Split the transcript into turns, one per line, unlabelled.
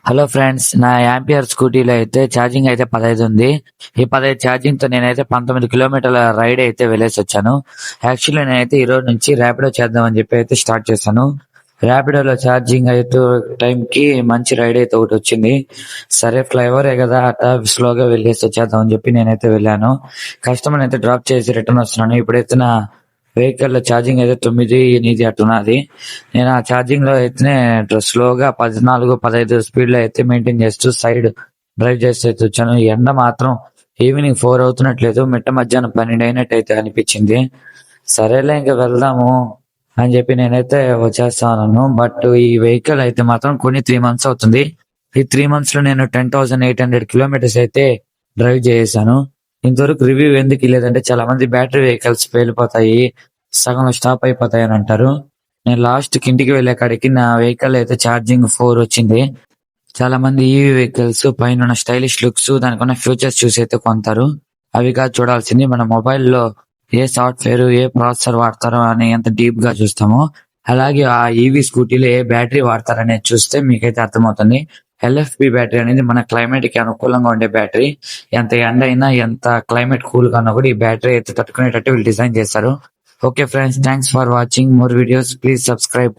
Hello friends, నా ampere స్కూటీలో అయితే charging అయితే 15 ఉంది. ఈ 15 ఛార్జింగ్ తో నేనైతే 19 కిలోమీటర్ల రైడ్ అయితే వెళ్ళేసి వచ్చాను. యాక్చువల్లీ నేనైతే ఈ రోజు నుంచి ర్యాపిడో చేద్దామని చెప్పి అయితే స్టార్ట్ చేశాను. ర్యాపిడోలో ఛార్జింగ్ అయితే టైంకి మంచి రైడ్ అయితే ఒకటి వచ్చింది. సరే ఫ్లైఓవరే కదా, అట్లా స్లోగా వెళ్ళేసి వచ్చేద్దాం అని చెప్పి నేనైతే వెళ్ళాను. కస్టమర్ అయితే డ్రాప్ చేసి రిటర్న్ వస్తున్నాను. ఇప్పుడైతే నా వెహికల్ లో ఛార్జింగ్ అయితే 9, 8 అట్టున్నది. నేను ఆ ఛార్జింగ్ లో అయితే స్లోగా 14, 15 స్పీడ్ లో అయితే మెయింటైన్ చేస్తూ సైడ్ డ్రైవ్ చేస్తూ అయితే వచ్చాను. ఎండ మాత్రం ఈవినింగ్ 4 అవుతున్నట్లేదు, మిట్ట మధ్యాహ్నం 12 అయినట్టు అయితే అనిపించింది. సరేలే ఇంకా వెళ్దాము అని చెప్పి నేనైతే వచ్చేస్తాను. బట్ ఈ వెహికల్ అయితే మాత్రం కొన్ని 3 months అవుతుంది. ఈ 3 months లో నేను 10,800 కిలోమీటర్స్ అయితే డ్రైవ్ చేశాను. ఇంతవరకు రివ్యూ ఎందుకు లేదంటే చాలా మంది బ్యాటరీ వెహికల్స్ పేలిపోతాయి, సగంలో స్టాప్ అయిపోతాయి అని అంటారు. నేను లాస్ట్ కి ఇంటికి వెళ్ళే కాడికి నా వెహికల్ అయితే ఛార్జింగ్ 4 వచ్చింది. చాలా మంది ఈవీ వెహికల్స్ పైన స్టైలిష్ లుక్స్, దానికి ఉన్న ఫ్యూచర్స్ చూసి అయితే కొంటారు. అవి కాదు చూడాల్సింది, మన మొబైల్లో ఏ సాఫ్ట్వేర్ ఏ ప్రాసెసర్ వాడతారో అని ఎంత డీప్ గా చూస్తామో, అలాగే ఆ ఈవీ స్కూటీలో ఏ బ్యాటరీ వాడతారనేది చూస్తే మీకైతే అర్థమవుతుంది. ఎల్ఎఫ్పి బ్యాటరీ అనేది మన క్లైమేట్ కి అనుకూలంగా ఉండే బ్యాటరీ. ఎంత ఎండ అయినా, ఎంత క్లైమేట్ కూల్ గా ఉన్నా కూడా ఈ బ్యాటరీ అయితే తట్టుకునేటట్టు వీళ్ళు డిజైన్ చేస్తారు. Okay friends, thanks for watching more videos. Please subscribe.